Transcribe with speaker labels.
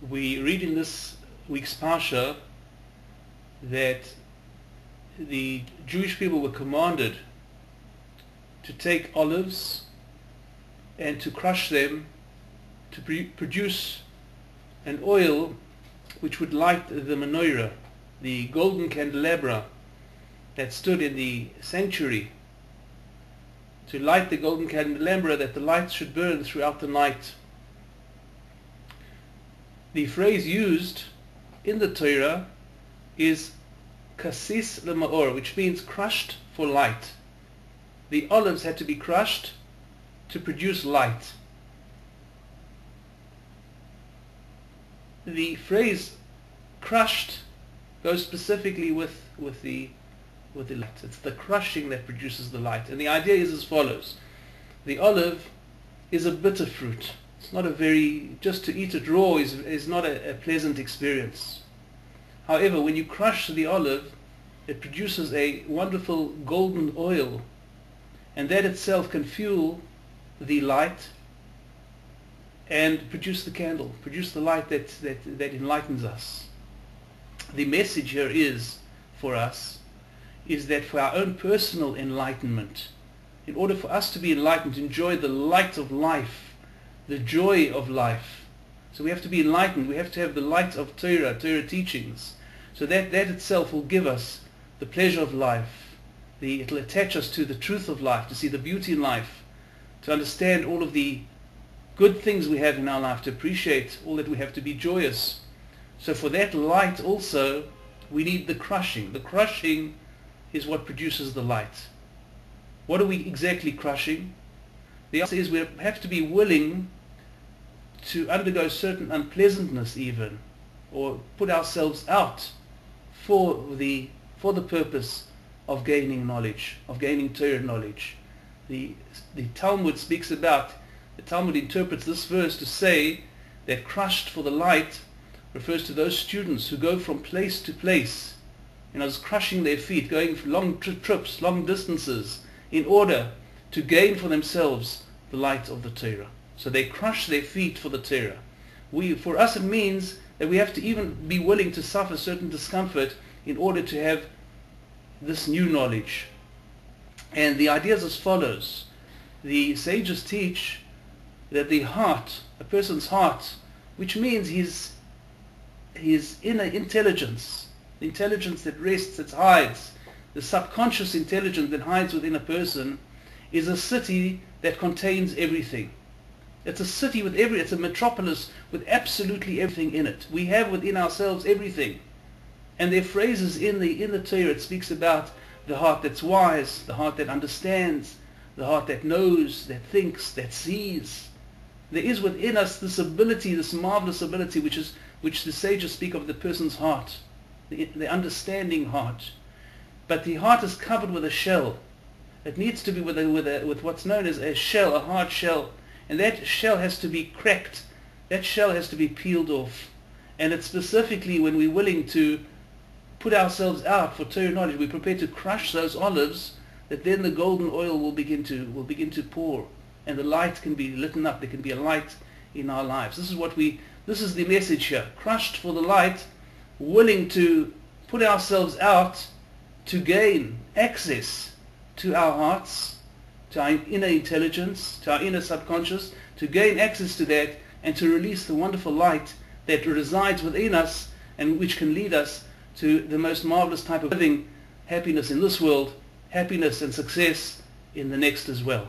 Speaker 1: We read in this week's Parsha that the Jewish people were commanded to take olives and to crush them to produce an oil which would light the menorah, the golden candelabra that stood in the sanctuary, to light the golden candelabra that the light should burn throughout the night. The phrase used in the Torah is kasis lema'or, which means crushed for light. The olives had to be crushed to produce light. The phrase crushed goes specifically with the light. It's the crushing that produces the light. And the idea is as follows. The olive is a bitter fruit. It's not just to eat it raw is not a pleasant experience. However, when you crush the olive, it produces a wonderful golden oil, and that itself can fuel the light and produce the candle, produce the light that enlightens us. The message here is, for us, is that for our own personal enlightenment, in order for us to be enlightened, to enjoy the light of life, the joy of life, so we have to be enlightened, we have to have the light of Torah teachings, so that itself will give us the pleasure of life, it'll attach us to the truth of life, to see the beauty in life, to understand all of the good things we have in our life, to appreciate all that we have, to be joyous. So for that light also, we need the crushing. The crushing is what produces the light. What are we exactly crushing? The answer is we have to be willing to undergo certain unpleasantness even, or put ourselves out for the purpose of gaining knowledge, of gaining Torah knowledge. The Talmud speaks about, the Talmud interprets this verse to say that crushed for the light refers to those students who go from place to place, crushing their feet, going for long trips, long distances, in order to gain for themselves the light of the Torah. So they crush their feet for the Torah. For us it means that we have to even be willing to suffer certain discomfort in order to have this new knowledge. And the idea is as follows. The sages teach that the heart, a person's heart, which means his inner intelligence, the intelligence that rests, that hides, the subconscious intelligence that hides within a person, is a city that contains everything. It's a city with it's a metropolis with absolutely everything in it. We have within ourselves everything. And there are phrases in the Torah, it speaks about the heart that's wise, the heart that understands, the heart that knows, that thinks, that sees. There is within us this ability, this marvelous ability, which the sages speak of the person's heart, the understanding heart. But the heart is covered with a shell. It needs to be with what's known as a shell, a hard shell. And that shell has to be cracked. That shell has to be peeled off. And it's specifically when we're willing to put ourselves out for Torah knowledge, we're prepared to crush those olives, that then the golden oil will begin to pour, and the light can be lit up. There can be a light in our lives. This is the message here. Crushed for the light, willing to put ourselves out to gain access to our hearts, to our inner intelligence, to our inner subconscious, to gain access to that and to release the wonderful light that resides within us and which can lead us to the most marvelous type of living, happiness in this world, happiness and success in the next as well.